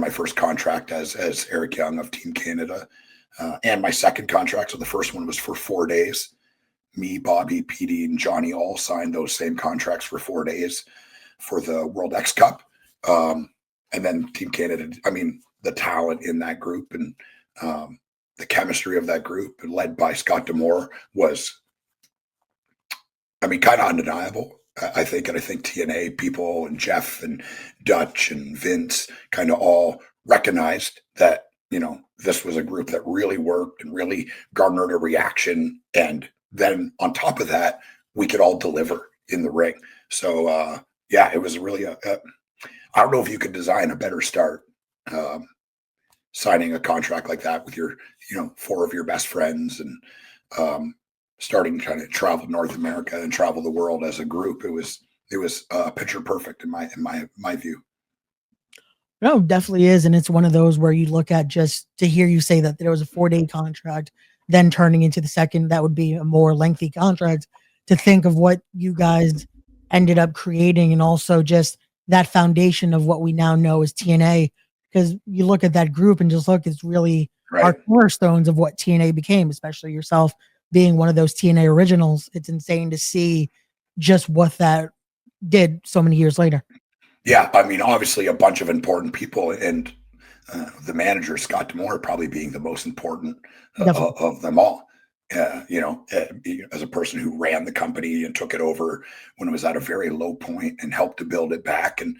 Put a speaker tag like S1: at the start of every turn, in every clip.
S1: my first contract as Eric Young of Team Canada, and my second contract. So the first one was for 4 days. Me, Bobby, PD, and Johnny all signed those same contracts for 4 days for the World X Cup. And then Team Canada, I mean, the talent in that group and the chemistry of that group, led by Scott D'Amore, was, I mean, kind of undeniable, I think. And I think TNA people and Jeff and Dutch and Vince kind of all recognized that, this was a group that really worked and really garnered a reaction. And then on top of that, we could all deliver in the ring. So, yeah, it was really I don't know if you could design a better start, signing a contract like that with your, four of your best friends, and starting trying to travel North America and travel the world as a group. It was picture perfect in my view.
S2: No, definitely is. And it's one of those where you look at, just to hear you say that there was a 4-day contract, then turning into the second, that would be a more lengthy contract, to think of what you guys ended up creating, and also just that foundation of what we now know as TNA. Because you look at that group and just look, it's really our
S1: Right.
S2: cornerstones of what TNA became, especially yourself being one of those TNA originals. It's insane to see just what that did so many years later.
S1: Yeah, I mean, obviously a bunch of important people, and the manager Scott D'Amore probably being the most important
S2: Definitely.
S1: of them all. As a person who ran the company and took it over when it was at a very low point and helped to build it back. And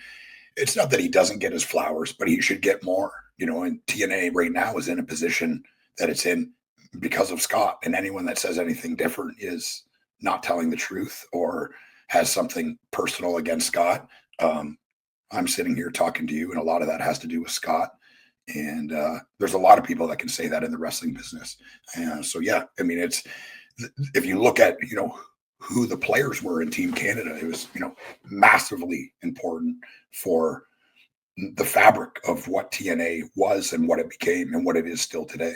S1: it's not that he doesn't get his flowers, but he should get more. And TNA right now is in a position that it's in because of Scott. And anyone that says anything different is not telling the truth or has something personal against Scott. I'm sitting here talking to you, and a lot of that has to do with Scott. And there's a lot of people that can say that in the wrestling business. So yeah, I mean, if you look at who the players were in Team Canada, it was massively important for the fabric of what TNA was and what it became and what it is still today.